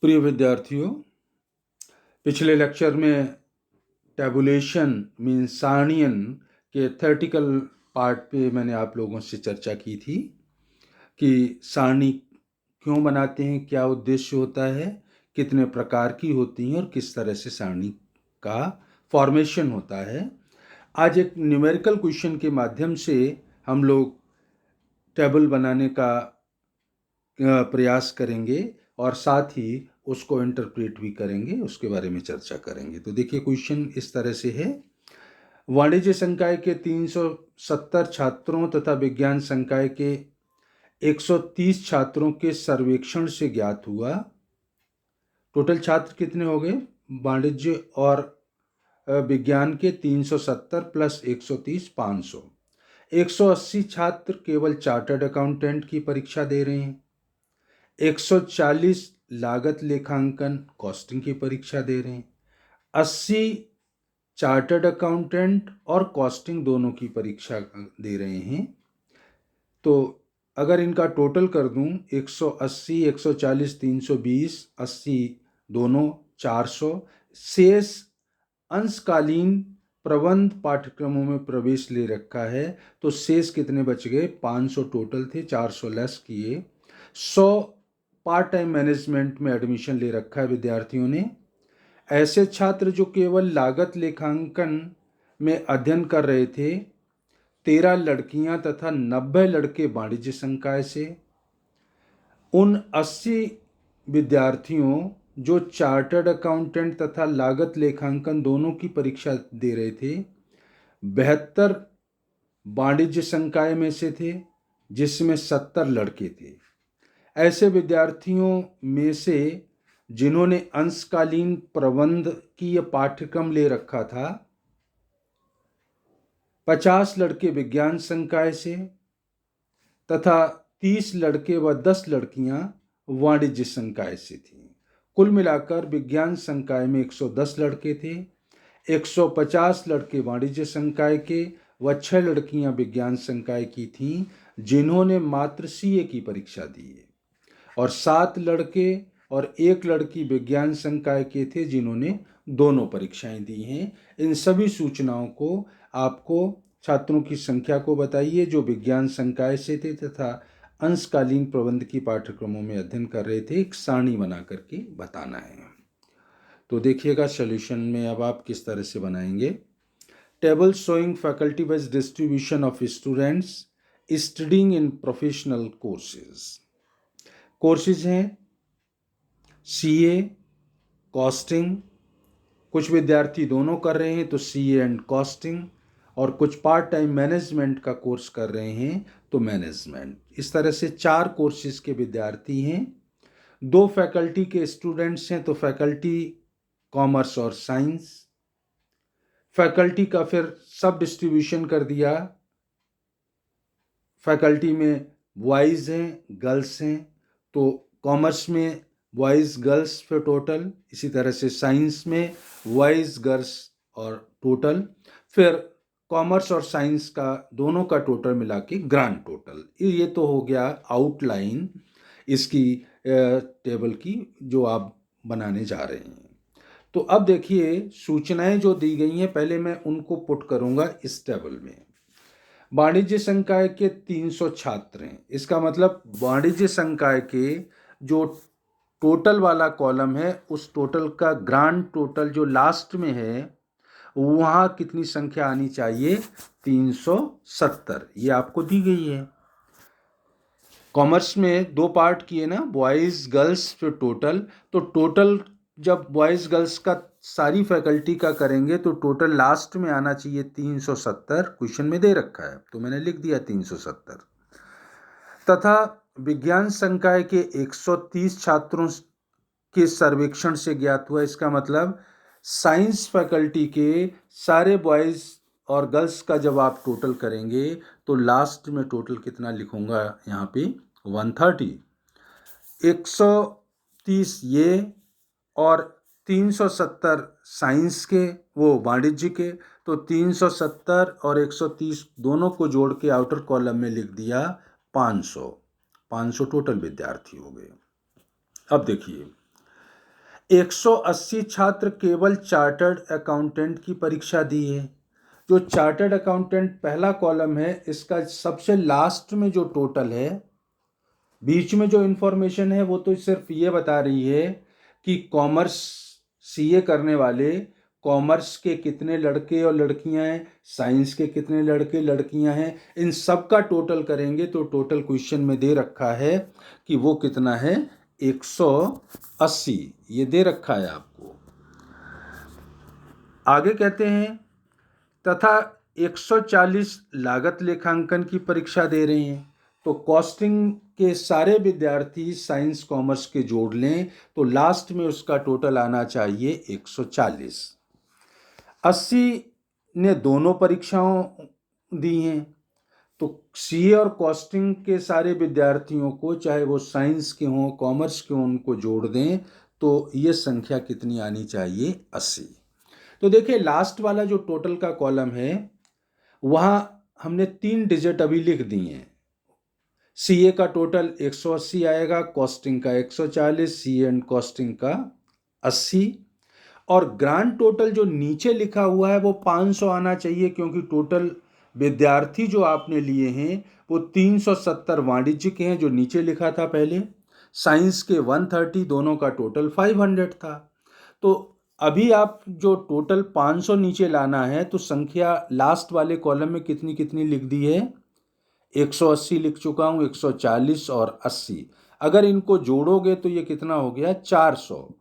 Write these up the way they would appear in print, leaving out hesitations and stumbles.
प्रिय विद्यार्थियों, पिछले लेक्चर में टैबुलेशन मीन सारणियन के थ्योरेटिकल पार्ट पे मैंने आप लोगों से चर्चा की थी कि सारणी क्यों बनाते हैं, क्या उद्देश्य होता है, कितने प्रकार की होती हैं और किस तरह से सारणी का फॉर्मेशन होता है। आज एक न्यूमेरिकल क्वेश्चन के माध्यम से हम लोग टेबल बनाने का प्रयास करेंगे और साथ ही उसको इंटरप्रेट भी करेंगे, उसके बारे में चर्चा करेंगे। तो देखिए, क्वेश्चन इस तरह से है। वाणिज्य संकाय के 370 छात्रों तथा विज्ञान संकाय के 130 छात्रों के सर्वेक्षण से ज्ञात हुआ। टोटल छात्र कितने हो गए? वाणिज्य और विज्ञान के 370 प्लस 130 500। 180 छात्र केवल चार्टर्ड अकाउंटेंट की परीक्षा दे रहे हैं। 140 लागत लेखांकन कॉस्टिंग की परीक्षा दे रहे हैं। 80 चार्टर्ड अकाउंटेंट और कॉस्टिंग दोनों की परीक्षा दे रहे हैं। तो अगर इनका टोटल कर दूं, 180, 140, 320, 80 दोनों 400, शेष अंशकालीन प्रबंध पाठ्यक्रमों में प्रवेश ले रखा है। तो शेष कितने बच गए? 500 टोटल थे, 400 लेस किए। 100 पार्ट टाइम मैनेजमेंट में एडमिशन ले रखा है विद्यार्थियों ने। ऐसे छात्र जो केवल लागत लेखांकन में अध्ययन कर रहे थे, 13 लड़कियां तथा 90 लड़के वाणिज्य संकाय से। उन 80 विद्यार्थियों जो चार्टर्ड अकाउंटेंट तथा लागत लेखांकन दोनों की परीक्षा दे रहे थे, 72 वाणिज्य संकाय में से थे, जिसमें 70 लड़के थे। ऐसे विद्यार्थियों में से जिन्होंने अंशकालीन प्रबंध की यह पाठ्यक्रम ले रखा था, 50 लड़के विज्ञान संकाय से तथा 30 लड़के व 10 लड़कियां वाणिज्य संकाय से थीं। कुल मिलाकर विज्ञान संकाय में 110 लड़के थे, 150 लड़के वाणिज्य संकाय के व 6 लड़कियां विज्ञान संकाय की थीं जिन्होंने मात्र सीए की परीक्षा दी है, और 7 लड़के और 1 लड़की विज्ञान संकाय के थे जिन्होंने दोनों परीक्षाएं दी हैं। इन सभी सूचनाओं को आपको छात्रों की संख्या को बताइए जो विज्ञान संकाय से थे तथा अंशकालीन प्रबंध की पाठ्यक्रमों में अध्ययन कर रहे थे, एक सारणी बना करके बताना है। तो देखिएगा सॉल्यूशन में अब आप किस तरह से बनाएंगे। Table showing faculty wise distribution of students studying in professional courses हैं सीए, कॉस्टिंग। कुछ विद्यार्थी दोनों कर रहे हैं तो सीए एंड कॉस्टिंग, और कुछ पार्ट टाइम मैनेजमेंट का कोर्स कर रहे हैं तो मैनेजमेंट। इस तरह से 4 कोर्सेज के विद्यार्थी हैं। 2 फैकल्टी के स्टूडेंट्स हैं तो फैकल्टी कॉमर्स और साइंस। फैकल्टी का फिर सब डिस्ट्रीब्यूशन कर दिया। फैकल्टी में बॉयज़ हैं, गर्ल्स हैं, तो कॉमर्स में बॉयज़ गर्ल्स फिर टोटल, इसी तरह से साइंस में बॉयज़ गर्ल्स और टोटल, फिर कॉमर्स और साइंस का दोनों का टोटल मिला के ग्रांड टोटल। ये तो हो गया आउटलाइन इसकी टेबल की जो आप बनाने जा रहे हैं। तो अब देखिए, सूचनाएं जो दी गई हैं पहले मैं उनको पुट करूंगा इस टेबल में। वाणिज्य संकाय के 300 छात्र हैं, इसका मतलब वाणिज्य संकाय के जो टोटल वाला कॉलम है उस टोटल का ग्रांड टोटल जो लास्ट में है वहाँ कितनी संख्या आनी चाहिए? 370। ये आपको दी गई है। कॉमर्स में 2 पार्ट किए ना, बॉयज़ गर्ल्स फिर टोटल। तो टोटल जब बॉयज़ गर्ल्स का सारी फैकल्टी का करेंगे तो टोटल लास्ट में आना चाहिए 370। क्वेश्चन में दे रखा है तो मैंने लिख दिया 370। तथा विज्ञान संकाय के 130 छात्रों के सर्वेक्षण से ज्ञात हुआ। इसका मतलब साइंस फैकल्टी के सारे बॉयज़ और गर्ल्स का जब आप टोटल करेंगे तो लास्ट में टोटल कितना लिखूंगा यहाँ पे? 130। 130 ये और 370 साइंस के, वो वाणिज्य के, तो 370 और 130 दोनों को जोड़ के आउटर कॉलम में लिख दिया 500। 500 टोटल विद्यार्थी हो गए। अब देखिए, 180 छात्र केवल चार्टर्ड अकाउंटेंट की परीक्षा दी है। जो चार्टर्ड अकाउंटेंट पहला कॉलम है, इसका सबसे लास्ट में जो टोटल है, बीच में जो इंफॉर्मेशन है वो तो सिर्फ ये बता रही है कि कॉमर्स सीए करने वाले कॉमर्स के कितने लड़के और लड़कियां हैं, साइंस के कितने लड़के लड़कियां हैं, इन सब का टोटल करेंगे तो टोटल क्वेश्चन में दे रखा है कि वो कितना है, 180 ये दे रखा है आपको। आगे कहते हैं तथा 140 लागत लेखांकन की परीक्षा दे रहे हैं। तो कॉस्टिंग के सारे विद्यार्थी साइंस कॉमर्स के जोड़ लें तो लास्ट में उसका टोटल आना चाहिए 140। 80 ने दोनों परीक्षाओं दी हैं, तो सीए और कॉस्टिंग के सारे विद्यार्थियों को, चाहे वो साइंस के हों कॉमर्स के हों, उनको जोड़ दें तो ये संख्या कितनी आनी चाहिए, 80। तो देखिए लास्ट वाला जो टोटल का कॉलम है वहाँ हमने 3 डिजिट अभी लिख दिए हैं। सीए का टोटल 180 आएगा, कॉस्टिंग का 140, सीए एंड कॉस्टिंग का 80, और ग्रांड टोटल जो नीचे लिखा हुआ है वो 500 आना चाहिए, क्योंकि टोटल विद्यार्थी जो आपने लिए हैं वो 370 वाणिज्य के हैं जो नीचे लिखा था पहले, साइंस के 130, दोनों का टोटल 500 था। तो अभी आप जो टोटल 500 नीचे लाना है तो संख्या लास्ट वाले कॉलम में कितनी कितनी लिख दी है, 180 लिख चुका हूँ, 140 और 80। अगर इनको जोड़ोगे तो ये कितना हो गया, 400।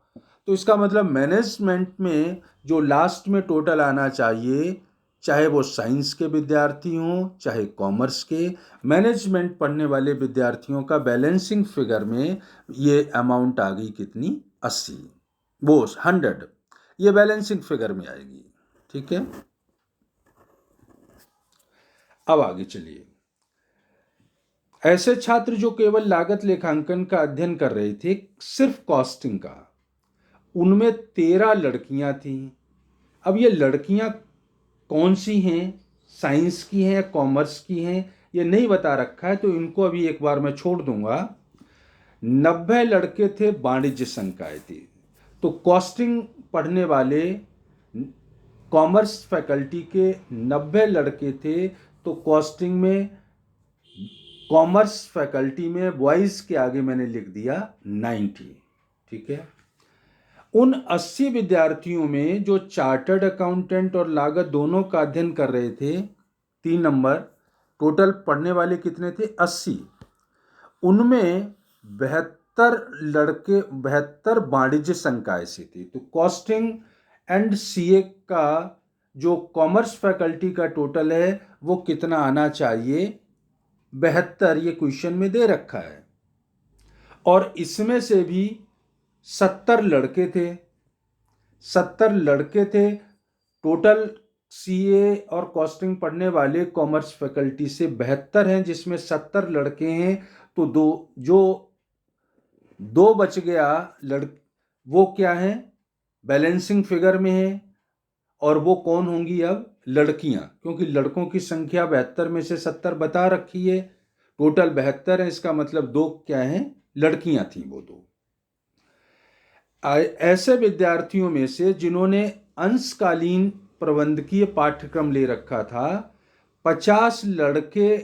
तो इसका मतलब मैनेजमेंट में जो लास्ट में टोटल आना चाहिए, चाहे वो साइंस के विद्यार्थी हों चाहे कॉमर्स के, मैनेजमेंट पढ़ने वाले विद्यार्थियों का बैलेंसिंग फिगर में ये अमाउंट आ गई कितनी, 80, वो 100, ये बैलेंसिंग फिगर में आएगी। ठीक है, अब आगे चलिए। ऐसे छात्र जो केवल लागत लेखांकन का अध्ययन कर रहे थे, सिर्फ कॉस्टिंग का, उनमें 13 लड़कियां थीं। अब ये लड़कियां कौन सी हैं, साइंस की हैं या कॉमर्स की हैं, ये नहीं बता रखा है, तो इनको अभी एक बार मैं छोड़ दूंगा। 90 लड़के थे वाणिज्य संकाय थे। तो कॉस्टिंग पढ़ने वाले कॉमर्स फैकल्टी के 90 लड़के थे, तो कॉस्टिंग में कॉमर्स फैकल्टी में बॉयज के आगे मैंने लिख दिया 90। ठीक है, उन 80 विद्यार्थियों में जो चार्टर्ड अकाउंटेंट और लागत दोनों का अध्ययन कर रहे थे, 3 नंबर, टोटल पढ़ने वाले कितने थे, 80, उनमें 72 वाणिज्य संकाय से थे। तो कॉस्टिंग एंड सीए का जो कॉमर्स फैकल्टी का टोटल है वो कितना आना चाहिए, 72, ये क्वेश्चन में दे रखा है। और इसमें से भी 70 लड़के थे, 70 लड़के थे टोटल। सीए और कॉस्टिंग पढ़ने वाले कॉमर्स फैकल्टी से 72 हैं, जिसमें 70 लड़के हैं। तो दो बच गया वो क्या है, बैलेंसिंग फिगर में है, और वो कौन होंगी, अब लड़कियां, क्योंकि लड़कों की संख्या 72 में से 70 बता रखी है, टोटल 72 है, इसका मतलब 2 क्या है, लड़कियां थी वो 2। ऐसे विद्यार्थियों में से जिन्होंने अंशकालीन प्रबंधकीय पाठ्यक्रम ले रखा था, 50 लड़के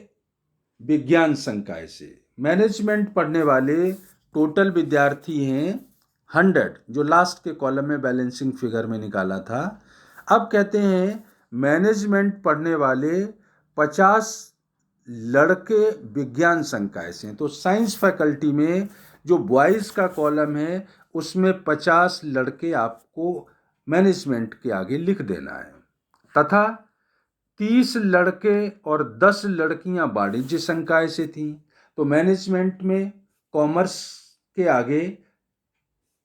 विज्ञान संकाय से। मैनेजमेंट पढ़ने वाले टोटल विद्यार्थी हैं 100, जो लास्ट के कॉलम में बैलेंसिंग फिगर में निकाला था। अब कहते हैं मैनेजमेंट पढ़ने वाले 50 लड़के विज्ञान संकाय से हैं। तो साइंस फैकल्टी में जो बॉयज़ का कॉलम है उसमें 50 लड़के आपको मैनेजमेंट के आगे लिख देना है, तथा 30 लड़के और 10 लड़कियां वाणिज्य संकाय से थीं। तो मैनेजमेंट में कॉमर्स के आगे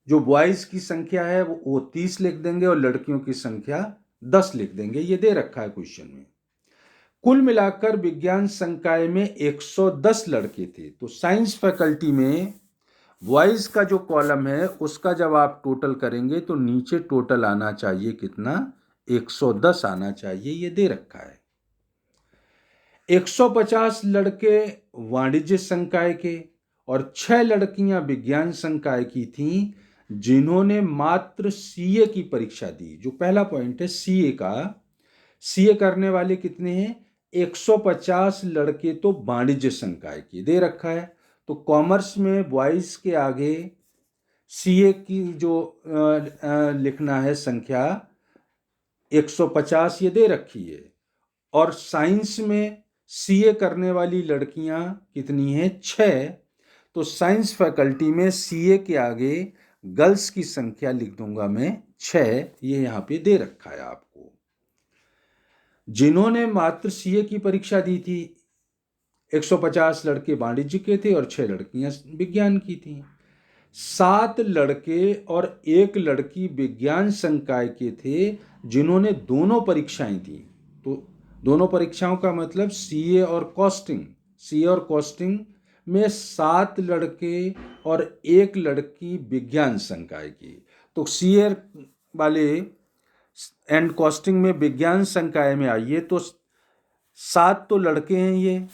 जो बॉयज़ की संख्या है वो 30 लिख देंगे और लड़कियों की संख्या 10 लिख देंगे, ये दे रखा है क्वेश्चन में। कुल मिलाकर विज्ञान संकाय में 110 लड़के थे। तो साइंस फैकल्टी में बॉयज़ का जो कॉलम है उसका जब आप टोटल करेंगे तो नीचे टोटल आना चाहिए कितना, 110 आना चाहिए, ये दे रखा है। 150 लड़के वाणिज्य संकाय के और 6 लड़कियां विज्ञान संकाय की थीं, जिन्होंने मात्र सीए की परीक्षा दी, जो पहला पॉइंट है सीए का, सीए करने वाले कितने हैं? 150 लड़के तो वाणिज्य संकाय के दे रखा है। तो कॉमर्स में बॉयज के आगे सीए की जो लिखना है संख्या 150 ये दे रखी है। और साइंस में सीए करने वाली लड़कियां कितनी हैं? 6। तो साइंस फैकल्टी में सीए के आगे गर्ल्स की संख्या लिख दूंगा मैं 6, ये यहाँ पे दे रखा है आपको। जिन्होंने मात्र सीए की परीक्षा दी थी, 150 लड़के वाणिज्य के थे और 6 लड़कियां विज्ञान की थी। 7 लड़के और 1 लड़की विज्ञान संकाय के थे जिन्होंने दोनों परीक्षाएं दी। तो दोनों परीक्षाओं का मतलब सीए और कॉस्टिंग। सीए और कॉस्टिंग में 7 लड़के और 1 लड़की विज्ञान संकाय की। तो सीए वाले एंड कॉस्टिंग में विज्ञान संकाय में आइए तो 7 तो लड़के हैं ये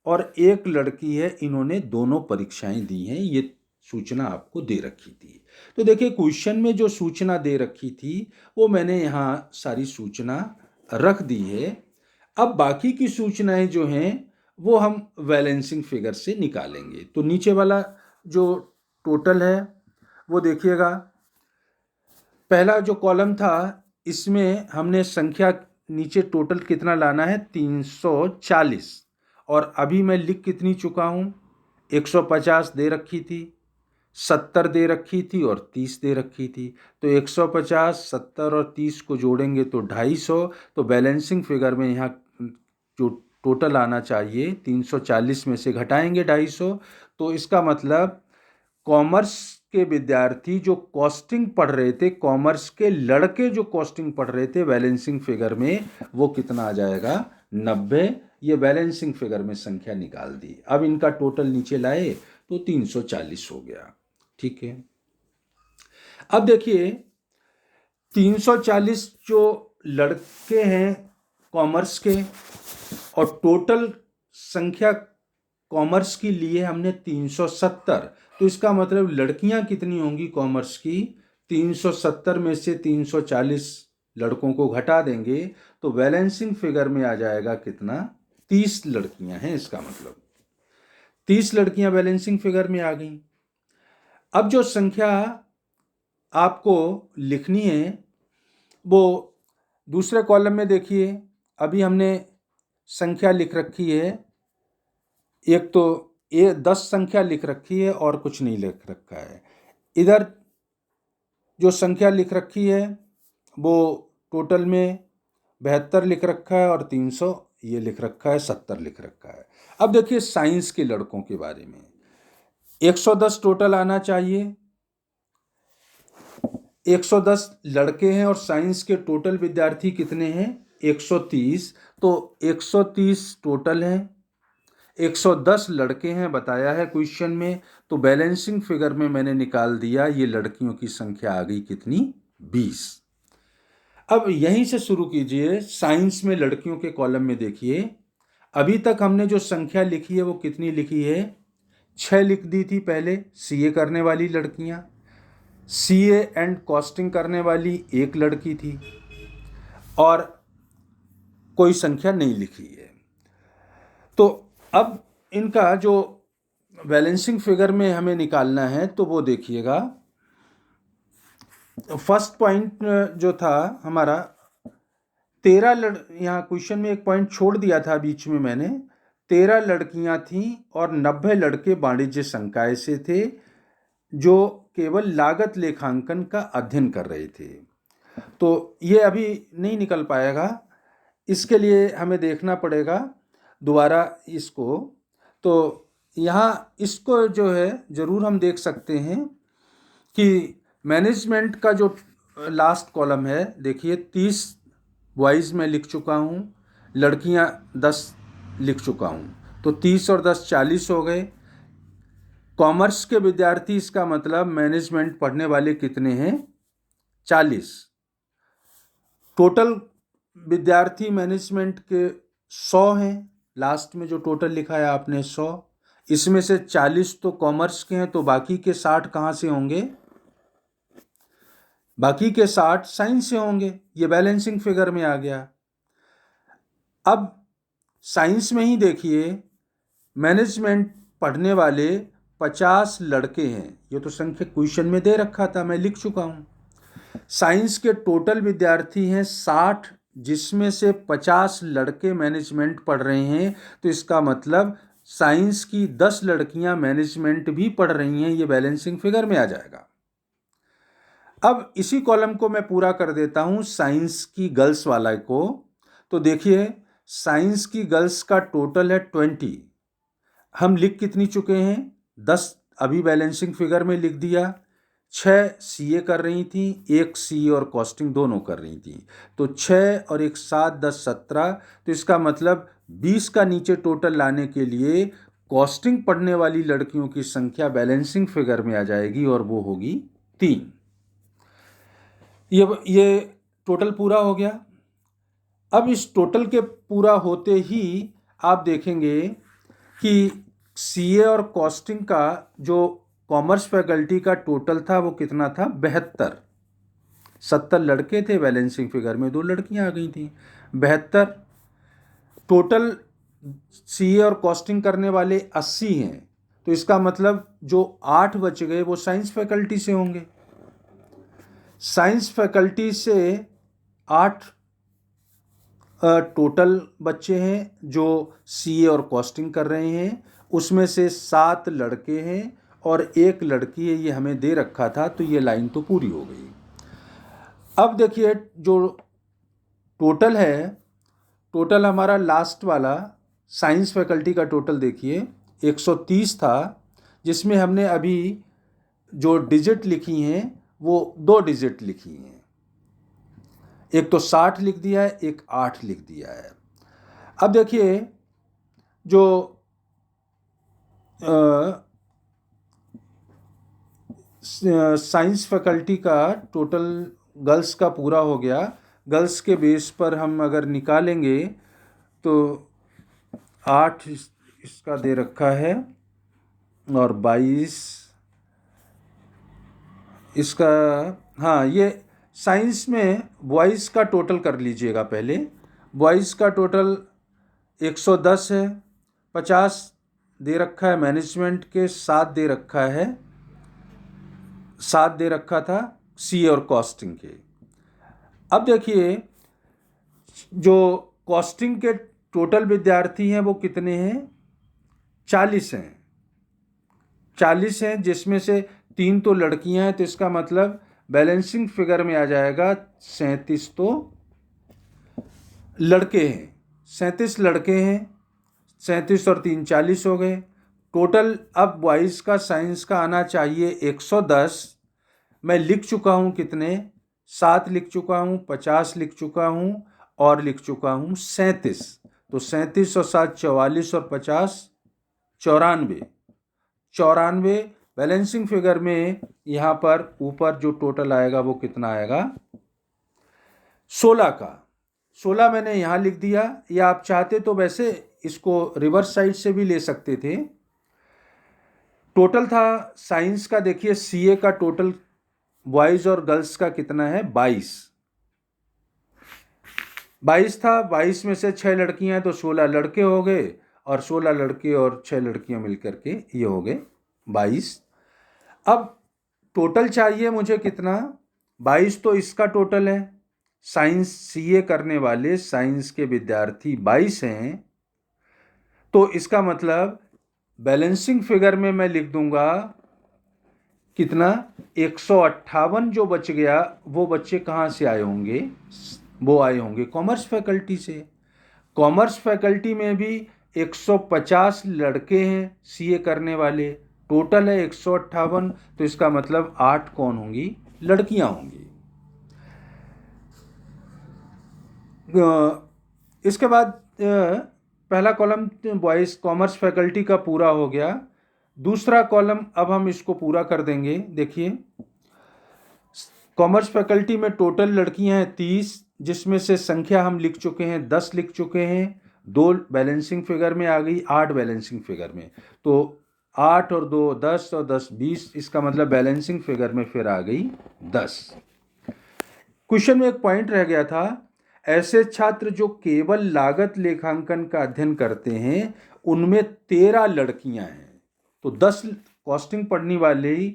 और 1 लड़की है, इन्होंने दोनों परीक्षाएं दी हैं। ये सूचना आपको दे रखी थी। तो देखिए क्वेश्चन में जो सूचना दे रखी थी वो मैंने यहाँ सारी सूचना रख दी है। अब बाकी की सूचनाएं जो हैं वो हम बैलेंसिंग फिगर से निकालेंगे। तो नीचे वाला जो टोटल है वो देखिएगा, पहला जो कॉलम था इसमें हमने संख्या नीचे टोटल कितना लाना है? 340। और अभी मैं लिख कितनी चुका हूँ? 150 दे रखी थी, 70 दे रखी थी और 30 दे रखी थी। तो 150, 70 और 30 को जोड़ेंगे तो 250। तो बैलेंसिंग फिगर में यहाँ जो टोटल आना चाहिए 340 में से घटाएंगे 250। तो इसका मतलब कॉमर्स के विद्यार्थी जो कॉस्टिंग पढ़ रहे थे, कॉमर्स के लड़के जो कॉस्टिंग पढ़ रहे थे बैलेंसिंग फिगर में, वो कितना आ जाएगा? 90। ये बैलेंसिंग फिगर में संख्या निकाल दी। अब इनका टोटल नीचे लाए तो 340 हो गया। ठीक है, अब देखिए 340 जो लड़के हैं कॉमर्स के और टोटल संख्या कॉमर्स की लिए हमने 370। तो इसका मतलब लड़कियां कितनी होंगी कॉमर्स की? 370 में से 340 लड़कों को घटा देंगे तो बैलेंसिंग फिगर में आ जाएगा कितना? 30 लड़कियां हैं। इसका मतलब 30 लड़कियां बैलेंसिंग फिगर में आ गई। अब जो संख्या आपको लिखनी है वो दूसरे कॉलम में देखिए, अभी हमने संख्या लिख रखी है, एक तो ये 10 संख्या लिख रखी है और कुछ नहीं लिख रखा है। इधर जो संख्या लिख रखी है वो टोटल में 72 लिख रखा है और 300 ये लिख रखा है, 70 लिख रखा है। अब देखिए साइंस के लड़कों के बारे में, 110 टोटल आना चाहिए। 110 लड़के हैं और साइंस के टोटल विद्यार्थी कितने हैं? 130। तो 130 टोटल हैं, 110 लड़के हैं बताया है क्वेश्चन में। तो बैलेंसिंग फिगर में मैंने निकाल दिया, ये लड़कियों की संख्या आ गई कितनी? 20। अब यहीं से शुरू कीजिए, साइंस में लड़कियों के कॉलम में देखिए, अभी तक हमने जो संख्या लिखी है वो कितनी लिखी है? 6 लिख दी थी पहले सीए करने वाली लड़कियां, सीए एंड कॉस्टिंग करने वाली 1 लड़की थी और कोई संख्या नहीं लिखी है। तो अब इनका जो बैलेंसिंग फिगर में हमें निकालना है तो वो देखिएगा, फर्स्ट पॉइंट जो था हमारा 13 यहाँ क्वेश्चन में एक पॉइंट छोड़ दिया था बीच में मैंने, 13 लड़कियां थीं और 90 लड़के वाणिज्य संकाय से थे जो केवल लागत लेखांकन का अध्ययन कर रहे थे। तो ये अभी नहीं निकल पाएगा, इसके लिए हमें देखना पड़ेगा दोबारा इसको। तो यहाँ इसको जो है ज़रूर हम देख सकते हैं कि मैनेजमेंट का जो लास्ट कॉलम है देखिए, 30 बॉयज़ में लिख चुका हूँ, लड़कियाँ 10 लिख चुका हूँ। तो 30 और 10 40 हो गए। कॉमर्स के विद्यार्थी, इसका मतलब मैनेजमेंट पढ़ने वाले कितने हैं? 40। टोटल विद्यार्थी मैनेजमेंट के 100 हैं, लास्ट में जो टोटल लिखा है आपने 100, इसमें से 40 तो कॉमर्स के हैं, तो बाकी के 60 कहाँ से होंगे? बाकी के 60 साइंस से होंगे। ये बैलेंसिंग फिगर में आ गया। अब साइंस में ही देखिए, मैनेजमेंट पढ़ने वाले 50 लड़के हैं। ये तो संख्या क्वेश्चन में दे रखा था, मैं लिख चुका हूँ। साइंस के टोटल विद्यार्थी हैं 60, जिसमें से 50 लड़के मैनेजमेंट पढ़ रहे हैं। तो इसका मतलब साइंस की 10 लड़कियां मैनेजमेंट भी पढ़ रही हैं। ये बैलेंसिंग फिगर में आ जाएगा। अब इसी कॉलम को मैं पूरा कर देता हूं साइंस की गर्ल्स वाला को। तो देखिए, साइंस की गर्ल्स का टोटल है 20। हम लिख कितनी चुके हैं? 10 अभी बैलेंसिंग फिगर में लिख दिया। 6 सीए कर रही थी, 1 सीए और कॉस्टिंग दोनों कर रही थी। तो 6 और 1 7 10 17। तो इसका मतलब 20 का नीचे टोटल लाने के लिए कॉस्टिंग पढ़ने वाली लड़कियों की संख्या बैलेंसिंग फिगर में आ जाएगी, और वो होगी 3। ये टोटल पूरा हो गया। अब इस टोटल के पूरा होते ही आप देखेंगे कि सीए और कॉस्टिंग का जो कॉमर्स फैकल्टी का टोटल था वो कितना था? 72। 70 लड़के थे बैलेंसिंग फिगर में, 2 लड़कियां आ गई थी। 72 टोटल सीए और कॉस्टिंग करने वाले 80 हैं। तो इसका मतलब जो 8 बच गए वो साइंस फैकल्टी से होंगे। साइंस फैकल्टी से 8 टोटल बच्चे हैं जो सीए और कॉस्टिंग कर रहे हैं। उसमें से 7 लड़के हैं और 1 लड़की है, ये हमें दे रखा था। तो ये लाइन तो पूरी हो गई। अब देखिए, जो टोटल है, टोटल हमारा लास्ट वाला साइंस फैकल्टी का टोटल देखिए 130 था, जिसमें हमने अभी जो डिजिट लिखी हैं वो 2 डिजिट लिखी हैं। एक तो 60 लिख दिया है, एक 8 लिख दिया है। अब देखिए, जो साइंस फैकल्टी का टोटल गर्ल्स का पूरा हो गया। गर्ल्स के बेस पर हम अगर निकालेंगे तो 8 इसका दे रखा है और 22 इसका। हाँ, ये साइंस में बॉयज़ का टोटल कर लीजिएगा पहले। बॉयज़ का टोटल 110 है। 50 दे रखा है मैनेजमेंट के, 7 दे रखा है, 7 दे रखा था सी और कॉस्टिंग के। अब देखिए, जो कॉस्टिंग के टोटल विद्यार्थी हैं वो कितने हैं? 40 हैं। 40 हैं, जिसमें से 3 तो लड़कियां हैं। तो इसका मतलब बैलेंसिंग फिगर में आ जाएगा 37 तो लड़के हैं। 37 लड़के हैं। 37 और 3 40 हो गए टोटल। अब बॉयज़ का साइंस का आना चाहिए 110। मैं लिख चुका हूँ कितने? 7 लिख चुका हूँ, 50 लिख चुका हूँ और लिख चुका हूँ 37। तो 37 और 7 44 और 50 94। 94 बैलेंसिंग फिगर में यहाँ पर ऊपर जो टोटल आएगा वो कितना आएगा? 16 का। 16 मैंने यहाँ लिख दिया, या आप चाहते तो वैसे इसको रिवर्स साइड से भी ले सकते थे। टोटल था साइंस का, देखिए सीए का टोटल बॉयज़ और गर्ल्स का कितना है? 22। 22 था। 22 में से 6 लड़कियां हैं तो 16 लड़के हो गए, और 16 लड़के और 6 लड़कियां मिलकर के ये हो गए 22। अब टोटल चाहिए मुझे कितना? 22 तो इसका टोटल है। साइंस सीए करने वाले साइंस के विद्यार्थी 22 हैं। तो इसका मतलब बैलेंसिंग फिगर में मैं लिख दूंगा कितना? 158 जो बच गया वो बच्चे कहाँ से आए होंगे? वो आए होंगे कॉमर्स फैकल्टी से। कॉमर्स फैकल्टी में भी 150 लड़के हैं सीए करने वाले, टोटल है 158। तो इसका मतलब 8 कौन होंगी? लड़कियां होंगी। इसके बाद पहला कॉलम बॉयज़ कॉमर्स फैकल्टी का पूरा हो गया। दूसरा कॉलम अब हम इसको पूरा कर देंगे। देखिए, कॉमर्स फैकल्टी में टोटल लड़कियां हैं 30, जिसमें से संख्या हम लिख चुके हैं 10 लिख चुके हैं। 2 बैलेंसिंग फिगर में आ गई, 8 बैलेंसिंग फिगर में। तो 8 और 2 10 और 10 20। इसका मतलब बैलेंसिंग फिगर में फिर आ गई 10। क्वेश्चन में एक पॉइंट रह गया था, ऐसे छात्र जो केवल लागत लेखांकन का अध्ययन करते हैं उनमें 13 लड़कियां हैं। तो 10 कॉस्टिंग पढ़ने वाली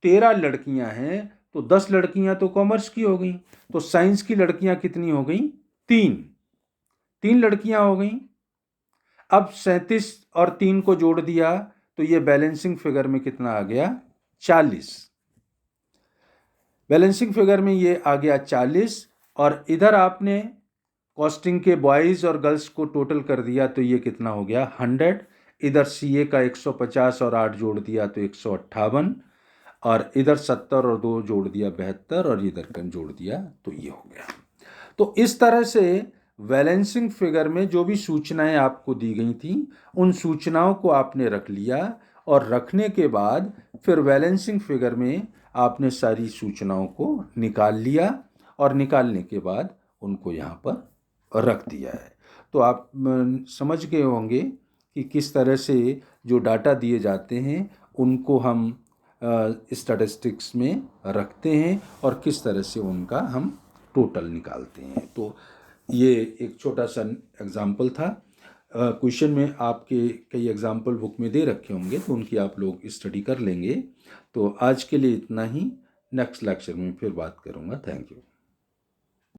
13 लड़कियां हैं, तो 10 लड़कियां तो कॉमर्स की हो गई, तो साइंस की लड़कियां कितनी हो गई? 3 लड़कियां हो गई। अब 37 और 3 को जोड़ दिया तो ये बैलेंसिंग फिगर में कितना आ गया? 40। बैलेंसिंग फिगर में ये आ गया 40, और इधर आपने कॉस्टिंग के बॉयज़ और गर्ल्स को टोटल कर दिया तो ये कितना हो गया? 100। इधर सीए का 150 और 8 जोड़ दिया तो 158, और इधर 70 और 2 जोड़ दिया 72, और इधर कन जोड़ दिया तो ये हो गया। तो इस तरह से बैलेंसिंग फिगर में जो भी सूचनाएं आपको दी गई थी उन सूचनाओं को आपने रख लिया, और रखने के बाद फिर बैलेंसिंग फिगर में आपने सारी सूचनाओं को निकाल लिया, और निकालने के बाद उनको यहाँ पर रख दिया है। तो आप समझ गए होंगे कि किस तरह से जो डाटा दिए जाते हैं उनको हम स्टैटिस्टिक्स में रखते हैं और किस तरह से उनका हम टोटल निकालते हैं। तो ये एक छोटा सा एग्जाम्पल था। क्वेश्चन में आपके कई एग्जाम्पल बुक में दे रखे होंगे तो उनकी आप लोग स्टडी कर लेंगे। तो आज के लिए इतना ही, नेक्स्ट लेक्चर में फिर बात करूँगा। Thank you.